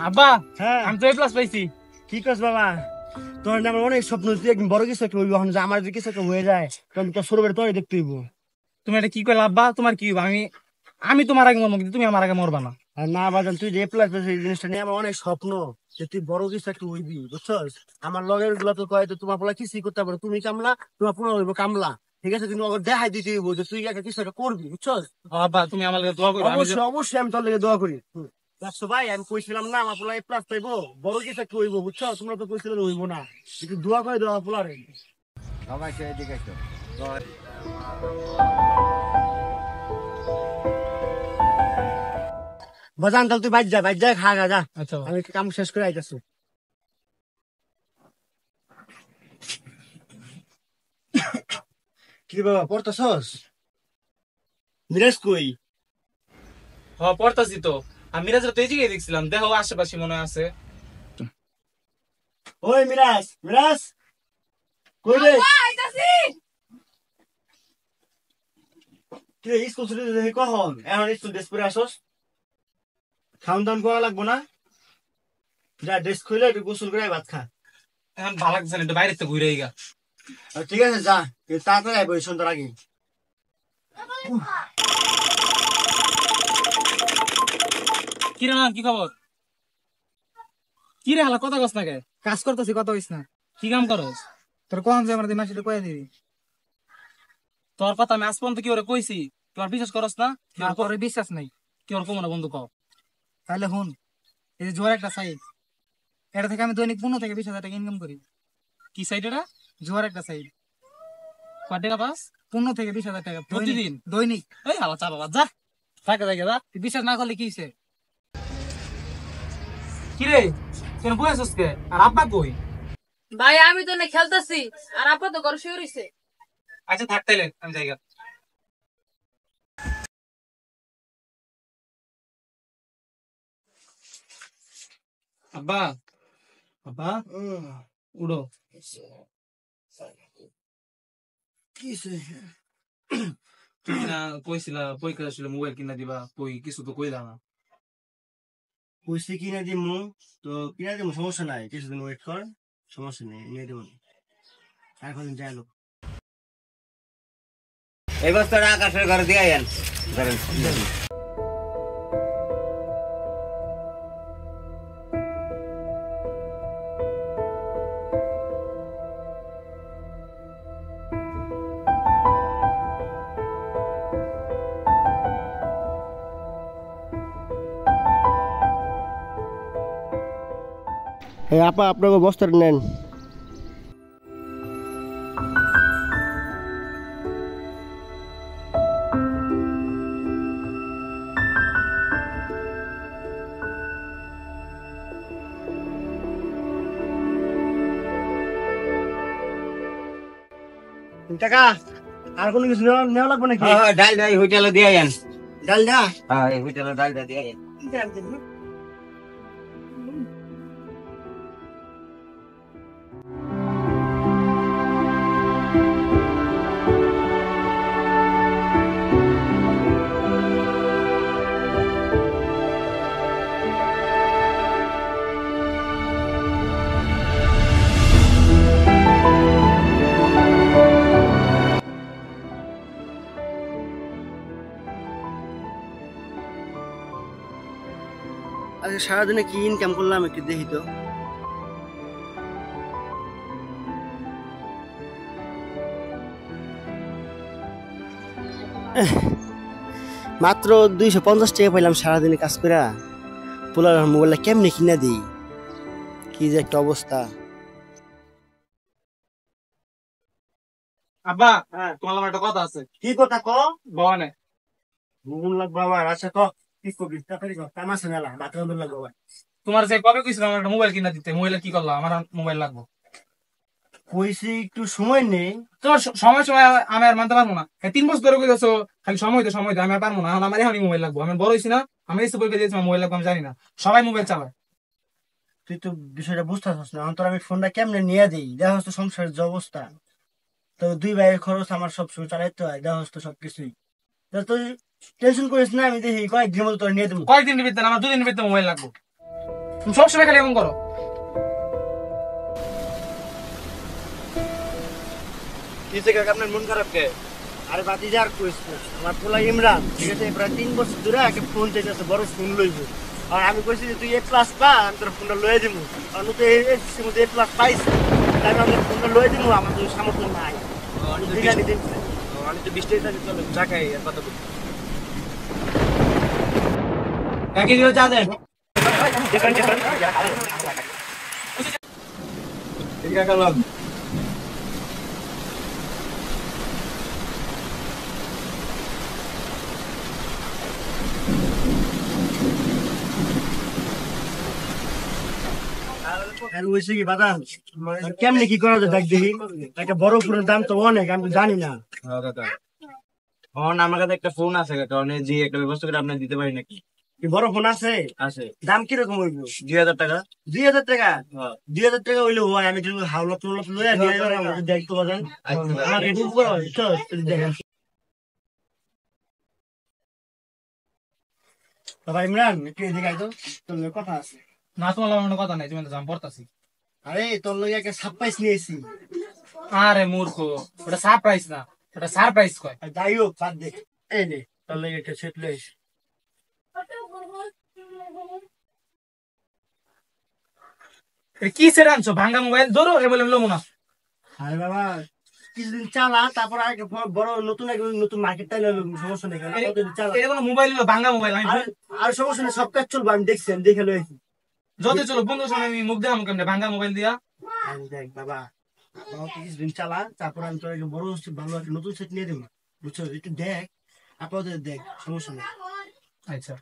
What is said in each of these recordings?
আব্বা হ্যাঁ আমি তো এ প্লাস পাইছি। কি করছ বাবা? তোর না আমার অনেক স্বপ্ন, তুই একদিন বড় কিছু একটা হইব। এখন যে আমার যদি কিছু একটা হয়ে যায় তখন তোর ছোট বেড়ে তোরই দেখতে হইব। তুমি এটা কি কইলা আব্বা? তোমার কি হইবো? আমি আমি তোমার আগে মরবো কিন্তু তুমি আমার আগে মরবা না। আর না বাজান, তুই যে প্লাস পাইছিস এই জিনিসটা নিয়ে আমার অনেক স্বপ্ন যে তুই বড় কিছু একটা হইবি, বুঝছস? আমার লগের গুলা তো কয় তো তোমার পোলা কিছুই করতে পারবে, তুমি কামলা তোমার পোলা হইব কামলা। ঠিক আছে, কিন্তু ওকে দেখাই দিতে হইব যে তুই একটা কিছু একটা করবি, বুঝছস? ও আব্বা তুমি আমার লাগে দোয়া করো। অবশ্যই অবশ্যই আমি তোর লেগে দোয়া করি। দেখছো ভাই, আমি কইছিলাম না আমার পোলা এ প্লাস পাইবো, বড় কিছু একটা হইব, বুঝছো? তোমরা তো কইছিলে হইব না, কিন্তু দোয়া করে দেওয়া পোলারে। সবাই সে এদিকে আসো। বাজান তাহলে তুই বাইর যা খা খা যা। আচ্ছা আমি কাম শেষ করে আইতাছি। কি বাবা পড়তাছস? মিরাজ কই? হ পড়তাছি তো। আমি মিরাজের তো এই জায়গায় দেখছিলাম, দেখো আশেপাশে মনে আছে। ওই মিরাজ, মিরাজ কই রে? কি রে, স্কুল ছুটি দিছে কখন? এখন স্কুল ড্রেস পরে আসস? খাওন দাওন করা লাগবো না? যা ড্রেস খুলে একটু গোসল করে ভাত খা। এখন ভালো লাগছে না, একটু বাইরে তো ঘুরে গা। ঠিক আছে যা, কিন্তু তাড়াতাড়ি আইবো সন্ধ্যার আগে। কি রে না, কি খবর? কি রে হালা কথা কস না কে? কাজ করতেছি, কথা হইস না। কি কাম করস? তোর কখন যে আমার দিমাগ সেটা কয়ে দিবি। তোর কথা আমি আজ পর্যন্ত কি ওরে কইছি, তোর বিশ্বাস করস না? না, তোর বিশ্বাস নাই। কি ওর কমো না বন্ধু কও। তাহলে হুন, এই যে জোয়ার একটা সাইড, এটা থেকে আমি দৈনিক 15 থেকে 20 হাজার টাকা ইনকাম করি। কি সাইড এটা? জোয়ার একটা সাইড, কয় টাকা পাস? 15 থেকে 20 হাজার টাকা প্রতিদিন? দৈনিক। এই হালা চা বাবা যা, থাকে থাকে যা। তুই বিশ্বাস না করলে কি হইছে? কি রে তোর বয়স কে? আর আব্বা কই? ভাই আমি তো না খেলতেছি আর আপা তো ঘর শুয়ে রইছে। আচ্ছা থাক তাইলে আমি যাইগা। আব্বা আব্বা উড়ো। কিছে? তুমি না কইছিলা পরীক্ষা ছিল মোবাইল কিনা দিবা, কই কিছু তো কইলা না। কইছি কিনা দিমু, তো কিনা দিমু, সমস্যা নাই, কিছুদিন ওয়েট কর, সমস্যা নেই, নিয়ে দেবো। এখন যাই লোক। এই বস্তাটা আকাশের ঘরে দিয়ে আইয়েন। ধরেন। এই আপা আপনাকে বস্তাটা নেন। টাকা আর কোনো কিছু নেওয়া লাগবে নাকি? হ্যাঁ ডাল ডাল হোটেলে দিয়ে আইয়েন। ডাল না? হ্যাঁ এই হোটেলে ডালটা দিয়ে আইয়েন। আজকে সারাদিনে কি ইনকাম করলাম একটু দেখি তো। মাত্র 250 টাকা পাইলাম সারাদিনে কাজ করে। পোলার মোবাইলটা কেমনে কিনা দিই, কি যে একটা অবস্থা। আব্বা তোমার আমার একটা কথা আছে। কি কথা ক? ভবানে ঘুম লাগবে আবার? আচ্ছা ক, কি করবি তাড়াতাড়ি ক, কাম আছে মেলা, বাথরুম লাগবে আবার। তোমার যে কবে কইছিলাম আমার একটা মোবাইল কিনা দিতে, মোবাইলে কি করলা? আমার মোবাইল লাগবে। কইছি একটু সময় নেই। তোমার সময় সময় আমি আর মানতে পারবো না। 3 বছর ধরে কইতেছো খালি সময় তো আমি আর পারবো না। এখন আমার এখনই মোবাইল লাগবো। আমি বড় হইছি না, আমি এসে পরীক্ষা দিয়েছি, মোবাইল লাগবো আমি জানি না। সবাই মোবাইল চালায়। তুই তো বিষয়টা বুঝতে পারছিস না। এখন তোর আমি ফোনটা কেমনে নিয়ে দিই, দেখা হচ্ছে সংসারের যে অবস্থা। তো 2 ভাইয়ের খরচ আমার সবসময় চালাইতে হয়, দেখা হচ্ছে সবকিছুই। তা তুই টেনশন করিস না, আমি দেখি কয়েকদিনের মতো তোর নিয়ে দেবো। কয়েকদিন ভিতরে, আমার 2 দিনের ভিতরে মোবাইল লাগবো। তুমি সবসময় খালি এমন করো। কিসে কাকা আপনার মন খারাপ কে? আরে বাতি যার কইছ আমার পোলা ইমরান, ঠিক আছে, প্রায় 3 বছর ধরে আগে ফোন চাইতেছে, বড় ফোন লইব। আর আমি কইছি যে তুই A+ পা, আমি তোর ফোনটা লয়ে দিমু। আর তুই এর মধ্যে A+ পাইছিস, তাই আমি ফোনটা লয়ে দিমু, আমার তো সামর্থ্য নাই। আমি তো 20 টাকা চলে টাকাই আর কত বলি। কাকে দিও চা দেন। ঠিক আছে লগ। কেমনি কি করা যায় দেখ দেখি, একটা বড় ফোনের দাম তো অনেক, আমি তো জানি না। আমার কাছে একটা ফোন আছে কাকা, অনেক যে একটা ব্যবস্থা করে আপনার দিতে পারি নাকি? কি বড় ফোন আছে? আছে। দাম কিরকম হইব? 2000 টাকা। 2000 টাকা? 2000 টাকা হইলে হয়, আমি একটু হাওলা তুলা লইয়া নিয়ে যাবো, আমাকে দেখতে পারেন। আমার একটু উপর হয়, চল দেখেন। বাবা ইমরান, একটু এদিকে আয় তো, তোর লগে কথা আছে। না তোমার কোনো কথা নাই, তুমি তো জাম পড়তাছি। আরে তোর লগে একটা সারপ্রাইজ নিয়েছি। আরে মূর্খ, ওটা সারপ্রাইজ না, ওটা সারপ্রাইজ কয়। আর যাই হোক, বাদ দে। এই নে, তোর লগে একটা সেট লইছি। কি সেটা আনছো? ভাঙ্গা মোবাইল ধরো এ বলে লোমো না। আরে বাবা, কিছুদিন চালা, তারপর আগে বড় নতুন নতুন মার্কেটটা লইলো, সমস্যা নেই, চালা। এটা কোনো মোবাইল হলো, ভাঙ্গা মোবাইল। আমি আর সমস্যা নেই, সব কাজ চলবে, আমি দেখছি, আমি দেখে লইছি। যত চলো বন্ধুর সামনে আমি মুখ দেখাবো কেমনে ভাঙ্গা মোবাইল দিয়া? দেখ বাবা, কিছুদিন চালা, তারপর আমি তোর একটা বড় ভালো একটা নতুন সেট নিয়ে দেবো, বুঝছো? একটু দেখ, আপাতত দেখ, সমস্যা নেই। আচ্ছা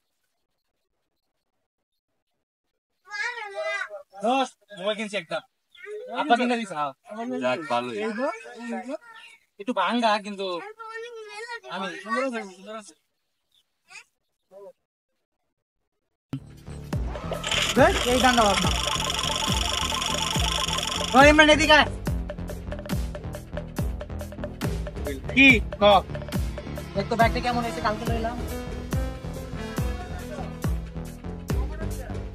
মোবাইল কিনছি একটা, আপনার কিনে দিছে। যাক ভালোই। একটু ভাঙ্গা কিন্তু আমি এই গান দাও আপনার। ওই ইমরান এদিকে আয়। কি ক দেখ তো ব্যাগটা কেমন হয়েছে, কালকে লইলাম।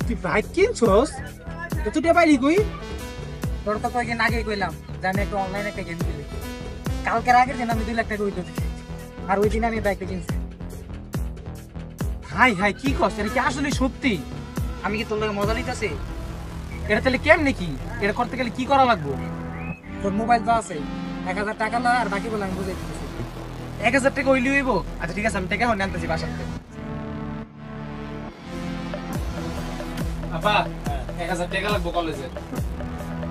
তুই বাইক কিনছস? তুই পাইলি কই? তোর তো কয়েকদিন আগেই কইলাম যে আমি একটু অনলাইনে একটা গেম খেলি। কালকের আগের দিন আমি 2 লাখ টাকা উইথড্র দিয়েছি, আর ওই দিন আমি ব্যাগটা কিনছি। হাই হাই কি কস? এটা কি আসলে সত্যি? আমি কি তোর লগে মজা নিতেছি? এটা তাহলে কেমনে কি? এটা করতে গেলে কি করা লাগবে? তোর মোবাইল তো আছে, 1000 টাকা লা, আর বাকি বলে আমি বুঝাই দিতেছি। 1000 টাকা হইলি হইব? আচ্ছা ঠিক আছে, আমি টাকা হন আনতেছি বাসা থেকে। আপা 1000 টাকা লাগবে কলেজে।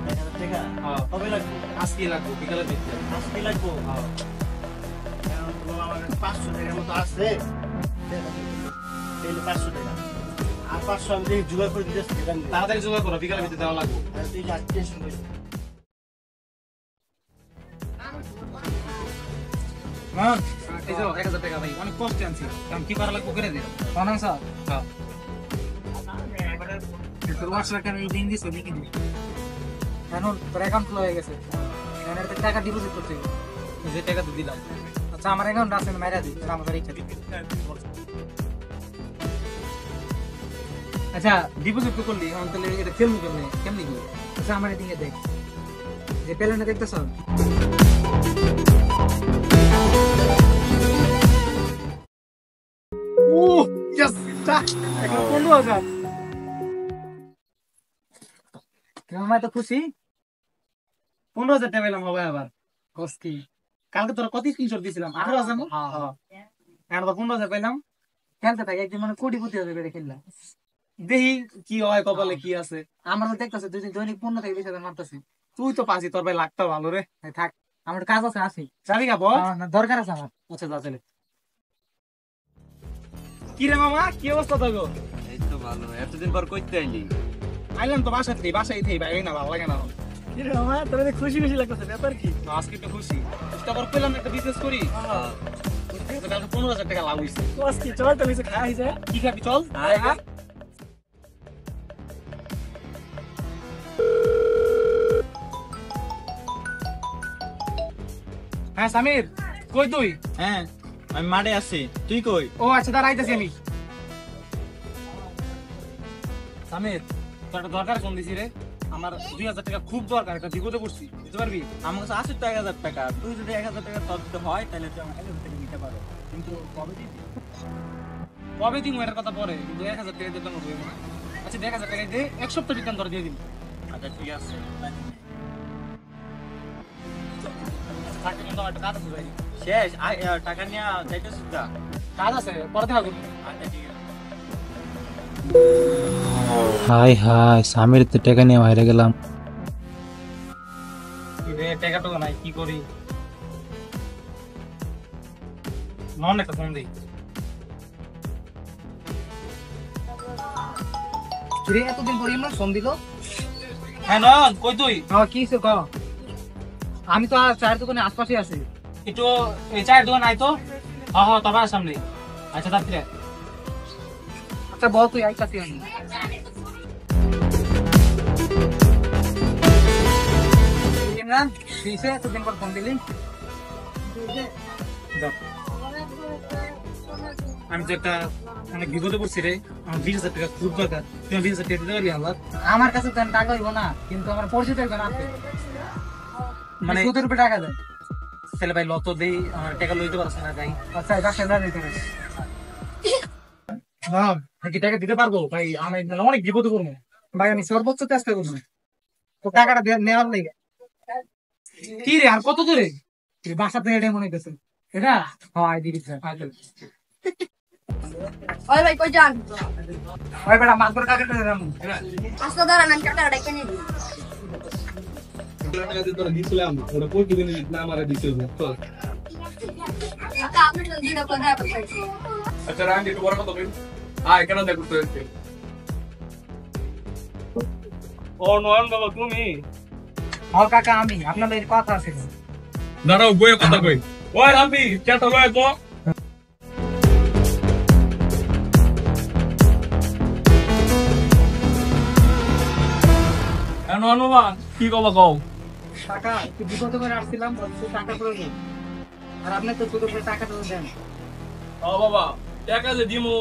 1000 টাকা? হ্যাঁ কবে লাগবে? আজকে লাগবে, বিকালের দিকে। আজকে লাগবো? হ্যাঁ এখন তো আমার কাছে 500 টাকার মতো আছে, তাহলে 500 টাকা আর 500 আমি দেখি জোগাড় করে দিতেছি। তাড়াতাড়ি জোগাড় করো, বিকালের ভিতরে দেওয়া লাগবে। তুই যা, টেনশন করিস না। হ্যাঁ এই যে 1000 টাকা ভাই, অনেক কষ্ট আনছি, কারণ কি করা লাগবে করে দিও। অনাম স্যার, হ্যাঁ তোর WhatsApp কেন এই দিন দিছো দেখি নি। এখন তোর অ্যাকাউন্ট খোলা হয়ে গেছে, এখন এর টাকা ডিপোজিট করতে হবে। এই যে টাকা তো দিলাম। আচ্ছা আমার অ্যাকাউন্ট আছে, আমি মাইরা দিই, আমার রেখে দিই। আচ্ছা ডিপোজিট তো করলি, এখন তাহলে এটা খেলবো কেমনে? কেমনে কি? আচ্ছা আমার এদিকে দেখ, যে প্লেনে দেখতেছ, ইয়েস এখন 15,000। আমার তো খুশি। 15,000 টাকা পেলাম হবে আবার। কস্তি কালকে তোরা কত স্ক্রিনশট দিছিলাম? 18,000 না? হ্যাঁ এখন তো 15,000 পেলাম। খেলতে থাকে, একদিন মানে কোটিপতি হবে বেড়ে খেললাম। দেখি কি হয়, কপালে কি আছে। আমার তো দেখতেছে দুই দিন দৈনিক 15,000 থেকে 20,000 মারতেছি। তুই তো পাসি, তোর ভাই লাগতো ভালো রে। এই থাক, আমার কাজ আছে, আসি। যাবি গা বল? না দরকার আছে আমার। আচ্ছা যা চলে। কি রে মামা, কি অবস্থা তোর? এই তো ভালো। এতদিন পর কইতে আইলি? আইলাম তো বাসাতেই, বাসায় থেই বাইরে না, ভালো লাগে না। কি রে মামা, তোর খুশি খুশি লাগতেছে, ব্যাপার কি? তো আজকে একটু খুশি। তারপর পেলাম একটা বিজনেস করি, তো কালকে 15,000 টাকা লাভ হইছে। কস্তি চল তো কিছু খাই যায়। কি খাবি চল? হ্যাঁ সামির, কই তুই? হ্যাঁ আমি মাঠে আছি, তুই কই? ও আচ্ছা দাঁড়াইতেছি আমি। সামির তো একটা দরকার ফোন দিছি রে, আমার 2000 টাকা খুব দরকার, একটা বিপদে পড়ছি, দিতে পারবি? আমার কাছে আছে তো 1000 টাকা, তুই যদি 1000 টাকা তোর দিতে হয় তাহলে তুই আমাকে 1000 টাকা দিতে পারো, কিন্তু কবে দিবি? কবে দিন এটার কথা পরে, কিন্তু 1000 টাকা দিতে হবে না। আচ্ছা 1000 টাকা দিয়ে এক সপ্তাহ রিটার্ন করে দিয়ে দিন। আচ্ছা ঠিক আছে, থাকতে কিন্তু আমার একটা কাজ আছে ভাই। শেষ টাকা নিয়ে যাইতেছিস না? কাজ আছে, পরে দেখা করবো। আচ্ছা ঠিক আছে। হাই হাই, স্বামীর তো টাকা নিয়ে বাইরে গেলাম। রে টাকা তো নাই, কি করি? নন একটা ফোন দিই। কিরে এতদিন পরে ইমরান ফোন দিল? হ্যাঁ নন, কই তুই? কি হইছে ক? আমি তো আর চায়ের দোকানে আশপাশে আছি। একটু এই চায়ের দোকান আয় তো। হ্যাঁ হ্যাঁ, তোমার সামনে। আচ্ছা তাড়াতাড়ি আয়। আচ্ছা বল তুই আইতাছি আমি। ইমরান কিসে এতদিন পর ফোন দিলি? আমি তো একটা অনেক বিপদে পড়ছি রে, আমার 20,000 টাকা খুব দরকার, তুমি 20,000 টাকা দিতে পারবি আমার? আমার কাছে তো টাকা হইব না, কিন্তু আমার পরিচিত একজন আছে, মানে মানে সুদের উপরে টাকা দেয়। ছেলে ভাই লত দেই, আমার টাকা লইতে পারছ না ভাই। আচ্ছা বাসায় না দিতে পারে। না কি টাকা দিতে পারবো ভাই? আমি অনেক বিপদে পড়বো ভাই আমি সর্বোচ্চ চেষ্টা করবো তো টাকাটা নেওয়ার লেগে। কি রে, আর কত দূরে? বাসা থেকে এটা মনে হইতেছে এটা হয় দিদি স্যার। ওই ভাই কই যান? ওই বেটা মাছ ধরে টাকাটা দেন। আস্তে দাঁড়ান, আমি টাকাটা রেখে নিবি। কাকা আপনি তো দিন আপনার দেখা পাচ্ছেন। আচ্ছা রাঙ্গি একটু বড় কথা বল। কেন দেখো তো এসে? ও নয়ন বাবা তুমি? হ্যাঁ কাকা আমি, আপনার এই কথা আছে। দাঁড়াও বইয়ে কথা কই। ওই রাম্বি চেটা লয় তো। নয়ন বাবা কি কবা কও? টাকা একটু বিপদ করে আসছিলাম, বলছে টাকা প্রয়োজন, আর আপনি তো সুদের উপরে টাকাটা দেন। ও বাবা টাকা যে দিমু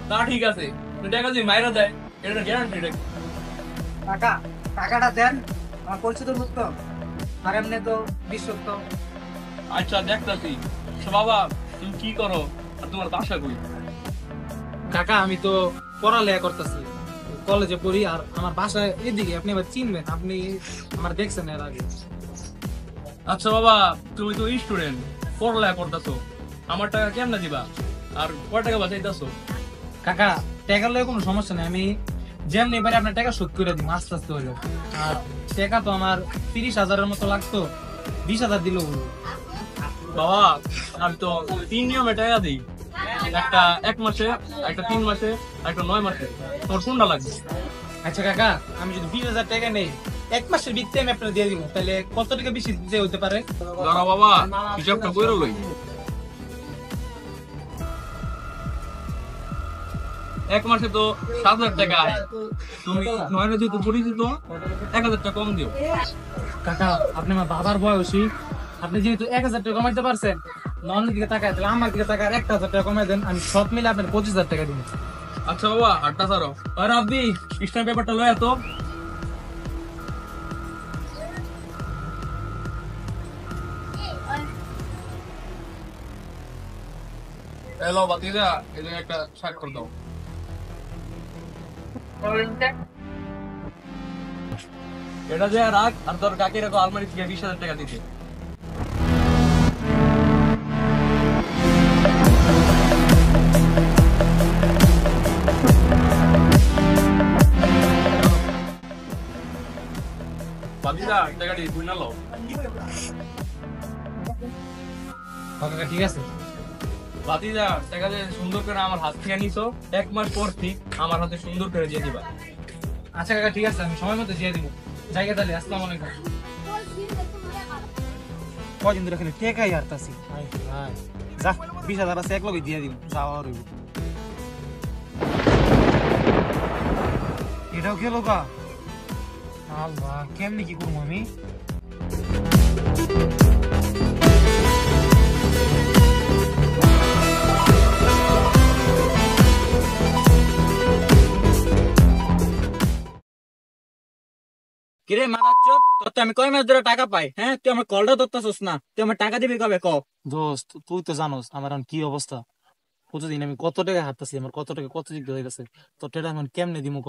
তা ঠিক আছে, তুই টাকা যে মাইরা দেয় এটা গ্যারান্টি রে। টাকা টাকাটা দেন, আমার পরিচিত লোক তো, আর এমনি তো বিশ্বস্ত। আচ্ছা দেখতাছি। বাবা তুমি কি করো আর তোমার বাসা কই? কাকা আমি তো পড়ালেখা করতেছি, কলেজে পড়ি, আর আমার বাসা এদিকে, আপনি আবার চিনবেন, আপনি আমার দেখছেন এর আগে। আচ্ছা বাবা তুমি তো স্টুডেন্ট, পড়ালেখা করতেছো, আমার টাকা কেমনে দিবা? আর কয় টাকা বাঁচাইতেছো? কাকা টাকা লয়ে কোনো সমস্যা নেই, আমি যেমনি পারি আপনার টাকা শোধ করে দিব আস্তে আস্তে হইলো। আর টাকা তো আমার 30,000-এর মতো লাগতো, 20,000 দিলেও হলো। বাবা আমি তো 3 নিয়মে টাকা দিই, একটা 1 মাসে, একটা 3 মাসে, একটা 9 মাসে। তোমার কোনটা লাগবে? আচ্ছা কাকা, আমি যদি 20,000 টাকা নেই, 1 মাসের ভিত্তিতে আমি আপনার দিয়ে দিব, তাহলে কত টাকা বেশি দিতে হতে পারে? দাঁড়া বাবা হিসাবটা কইরা লই। 1 মাসে তো 7,000 টাকা আয়, তুমি 9 যেহেতু পরিচিত 1,000 টাকা কম দিও। কাকা আপনি আমার বাবার বয়সী, আপনি যেহেতু 1,000 টাকা কমাইতে পারছেন, ননের দিকে টাকা, তাহলে আমার দিকে টাকা 1,000 টাকা কমাই দেন, আমি সব মিলে আপনার 25,000 টাকা দিব। আচ্ছা বাবা আটটা ছাড়ো। আর আপনি স্ট্যাম্প পেপারটা লয় তো। হ্যালো বাতিজা, এই একটা স্বাক্ষর দাও। এটা যে রাখ, আর তোর কাকির আলমারি থেকে 20,000 টাকা দিতে। বাতিজা টাকাটি বুঝনা লো। কাকা ঠিক আছে? বাতিজা টাকা যে সুন্দর করে আমার হাত থেকে নিছো, 1 মাস পর ঠিক আমার হাতে সুন্দর করে দিয়ে দিবা। আচ্ছা কাকা ঠিক আছে, আমি সময় মতো দিয়ে দিব। জায়গা তাহলে, আসসালামু আলাইকুম। কদিন ধরে খালি টেকাই হারতাছি, যা 20,000 আছে এক লগে দিয়ে দিব, যাওয়া রইব। এটাও গেল গা, আল্লাহ কেমনি কি করবো আমি? কিরে মাদাচ্চোদ, তোর তো আমি কয় মাস ধরে টাকা পাই, হ্যাঁ? তুই আমার কলটা ধরতেছিস না, তুই আমার টাকা দিবি কবে ক? দোস্ত তুই তো জানোস আমার এখন কি অবস্থা। প্রতিদিন আমি কত টাকা হাঁটতেছি, আমার কত টাকা কত দিক হয়ে গেছে। তোর টাকা এখন কেমনে দিমু ক?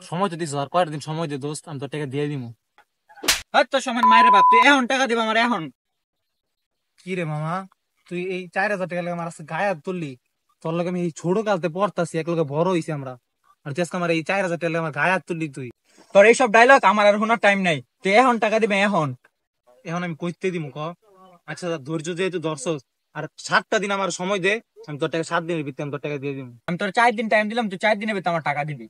সময় তো দিস, আর কয়েকটা দিন সময় দে দোস্ত, আমি তোর টাকা দিয়ে দিমু। হ্যাঁ, তোর সময় মায়ের বাপ, তুই এখন টাকা দিবি আমার এখন? কি রে মামা, তুই এই 4,000 টাকা লাগে আমার গায়ে হাত তুললি? তোর লগে আমি এই ছোট কালতে পড়তাছি, এক লগে বড় হইছি আমরা, আর তুই আজকে আমার এই 4,000 টাকা লাগে আমার গায়ে হাত তুললি তুই? তোর এইসব ডায়লগ আমার আর শোনার টাইম নাই, তুই এখন টাকা দিবি এখন। এখন আমি কইতে দিমু ক? আচ্ছা ধৈর্য যেহেতু ধরছস, আর 7টা দিন আমার সময় দে, আমি তোর টাকা 7 দিনের ভিতরে আমি তোর টাকা দিয়ে দিমু। আমি তোর 4 দিন টাইম দিলাম, তুই 4 দিনের ভিতরে আমার টাকা দিবি।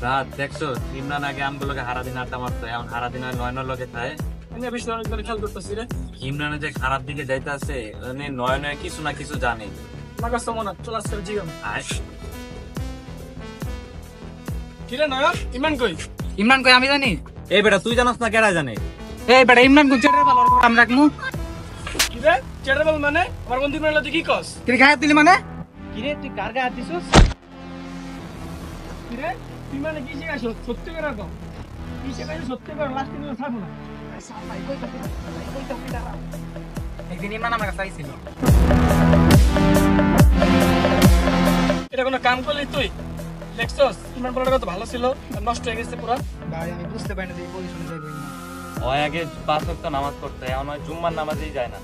রাত দেখছো ইমরান আগে আমগুলোকে হারা দিন আড্ডা মারতো, এখন হারা দিন আর নয়নের লগে থাকে। আমি বেশি অনেক করে খেয়াল করতেছি রে। ইমরানে যে খারাপ দিকে যাইতে আছে নয় নয় কিছু না কিছু জানে। আমার কাছে মনে হয় চলে আসছে জিগাম। আয় কিরে নয়ন, ইমরান কই? ইমরান কই আমি জানি? এই বেটা তুই জানাস না, কেডা জানে? এই বেটা ইমরান কই চেটার ভালো আমি রাখমু। কিরে চেটাবল মানে আমার বন্ধু ইমরান তুই কি কস? তুই গায়ে দিলি মানে? কিরে তুই কার গায়ে হাত দিছস? কিরে তুই মানে কি শিখাইছ? সত্যি করে কম কি শিখাইছ, সত্যি করে লাস্ট দিন থাকবো না। একদিন ইমরান আমার কাছে আইছিল। এটা কোনো কাম করলি তুই? দেখছস ইমরান বলাটা কত ভালো ছিল, আর নষ্ট হয়ে গেছে পুরো। ভাই আমি বুঝতে পারি না যে এই পজিশনে যাইব না। ওই আগে 5 ওয়াক্ত নামাজ পড়তে, এখন ওই জুম্মার নামাজেই যায় না।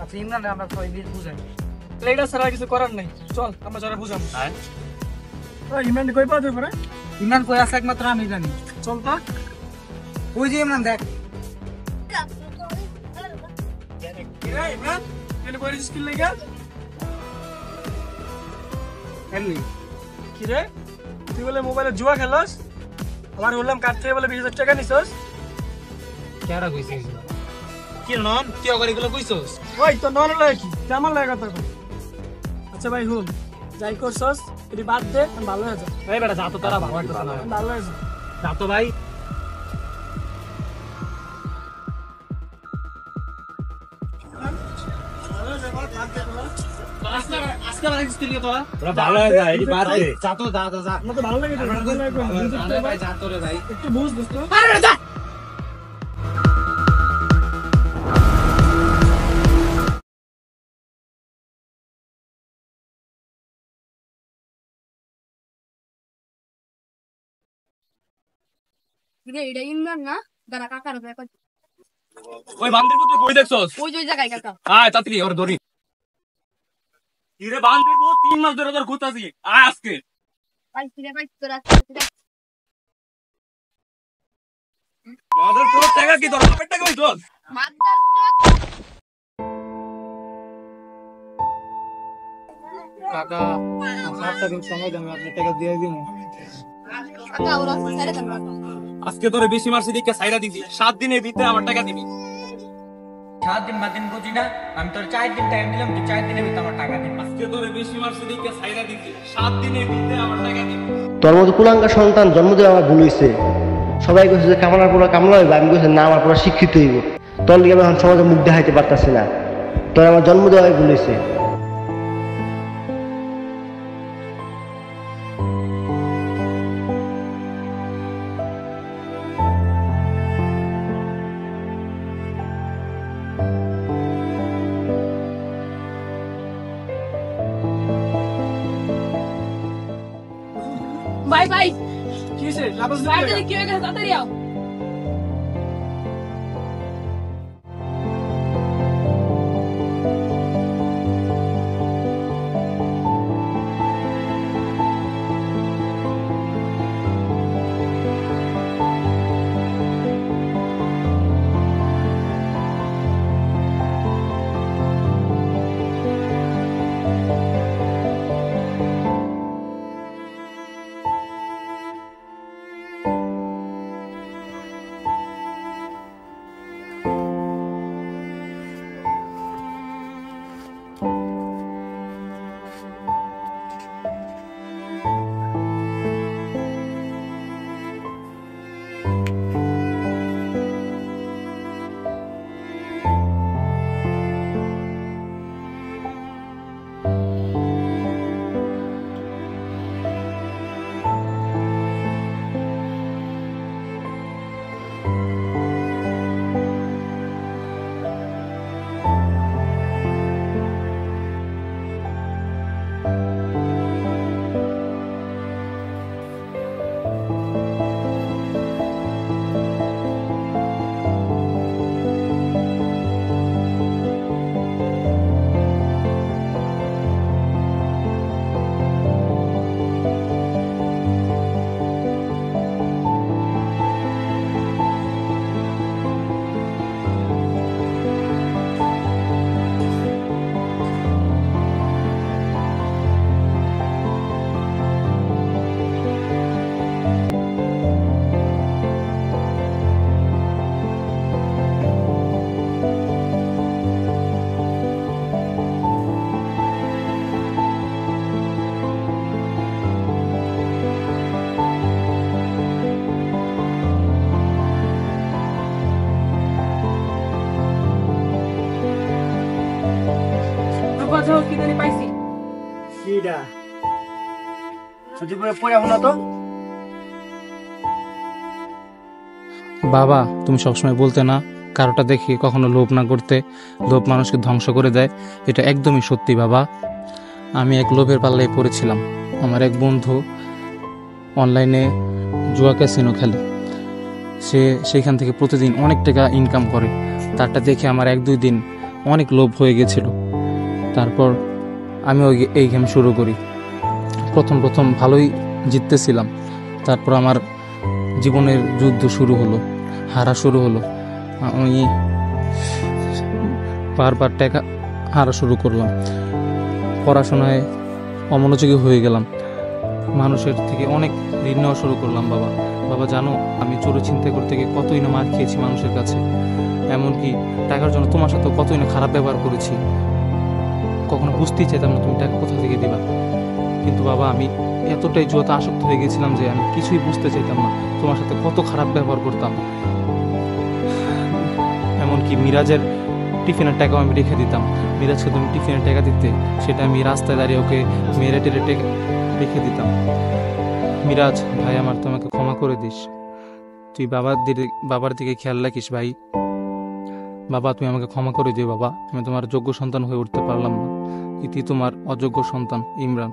আচ্ছা ইমরান আমরা সবাই বুঝাই। এটা ছাড়া আর কিছু করার নাই, চল আমরা যারা বুঝাম। আয় ইমরান কই পাওয়া যাবে না? ইমরান কই আছে একমাত্র আমি জানি। চল তো। ওই যে ইমরান দেখ। কিরে ইমরান এনে কই স্কিল লাগা? এমনি কিরে তুই বলে মোবাইলে জুয়া খেলস, আমার বললাম কার থেকে বলে 20,000 টাকা নিছস। কেডা কইছিস? কি নন তুই আবার এগুলো কইছস? ওই তো নন লাগে কি কেমন লাগে কথা কই? আচ্ছা ভাই হুন, যাই করছস এটি বাদ দে, আমি ভালো হয়ে যা। এই বেটা যা তো, তারা ভালো একটা না, আমি ভালো হয়ে যা। যা তো ভাই। আজকে আমার স্ত্রী তোরা তোরা ভালো হয়ে যা, এটি বাদ দে। যা তো, যা যা। আমার তো ভালো লাগে তো, ভালো লাগে আরে ভাই যা তো রে ভাই। একটু বুঝ দোস্ত। এটা ইমরান না, দাঁড়া কাকার ব্যাপার। ওই বান্দির পুত্র কই দেখছস? ওই যে ওই জায়গায় কাকা। আয় তাড়াতাড়ি ওর ধরি। কিরে বান্দির পুত্র 3 মাস ধরে তোর খুঁজতাছি, আয় আজকে। ভাই তোরা তোর তোর টাকা কি তোর বাপের টাকা হইছস? মাদ্দার কাকা 7টা দিন সময় দেন, আমি আপনার টাকা দিয়ে দিব। কাকা ওরা ছেড়ে দেন কাকা। আজকে তোরে বেশি মারছি দিকে সাইরা দিছি, 7 দিনের ভিতরে আমার টাকা দিবি। 7 দিন বাদ দিন বুঝি না, আমি তোর 4 দিন টাইম দিলাম, তুই 4 দিনের ভিতরে আমার টাকা দিবি। আজকে তোরে বেশি মারছি দিকে সাইরা দিছি, 7 দিনের ভিতরে আমার টাকা দিবি। তোর মতো কুলাঙ্গা সন্তান জন্ম দেওয়া আমার ভুল হয়েছে। সবাই কইছে যে কামলার পোলা কামলা হইবে, আমি কইছি না আমার পোলা শিক্ষিত হইব। তোর লিগে আমি এখন সমাজে মুখ দেখাইতে পারতাছি না। তোর আমার জন্ম দেওয়াই ভুল হয়েছে। ভাই ভাই কি হইছে? লাপাস ভাই দিবি? কি হয়ে গেছে তাড়াতাড়ি আও। কি জানি পাইছি। কিডা যদি পড়ে হলো তো বাবা তুমি সবসময় বলতে না কারোটা দেখে কখনো লোভ না করতে, লোভ মানুষকে ধ্বংস করে দেয়। এটা একদমই সত্যি বাবা। আমি এক লোভের পাল্লায় পড়েছিলাম। আমার এক বন্ধু অনলাইনে জুয়া ক্যাসিনো খেলে, সে সেইখান থেকে প্রতিদিন অনেক টাকা ইনকাম করে। তারটা দেখে আমার 1-2 দিন অনেক লোভ হয়ে গেছিল। তারপর আমি এই গেম শুরু করি। প্রথম ভালোই জিততেছিলাম, তারপর আমার জীবনের যুদ্ধ শুরু হলো, হারা শুরু হলো। আমি বারবার টাকা হারা শুরু করলাম, পড়াশোনায় অমনোযোগী হয়ে গেলাম, মানুষের থেকে অনেক ঋণ নেওয়া শুরু করলাম। বাবা জানো আমি চোরে চিন্তা করতে গিয়ে কতই না মার খেয়েছি মানুষের কাছে, এমনকি টাকার জন্য তোমার সাথে কতই না খারাপ ব্যবহার করেছি। কখনো বুঝতেই চাইতাম না তুমি টাকা কোথা থেকে দিবা, কিন্তু বাবা আমি এতটাই জুয়াতে আসক্ত হয়ে গেছিলাম যে আমি কিছুই বুঝতে চাইতাম না তোমার সাথে কত খারাপ ব্যবহার করতাম। এমনকি মিরাজের টিফিনের টাকাও আমি রেখে দিতাম। মিরাজকে তুমি টিফিনের টাকা দিতে, সেটা আমি রাস্তায় দাঁড়িয়ে ওকে মেরে টেরে রেখে দিতাম। মিরাজ ভাই আমার, তোমাকে ক্ষমা করে দিস। তুই বাবার দিকে খেয়াল রাখিস ভাই। বাবা তুমি আমাকে ক্ষমা করে দিও বাবা, আমি তোমার যোগ্য সন্তান হয়ে উঠতে পারলাম না। ইতি তোমার অযোগ্য সন্তান ইমরান।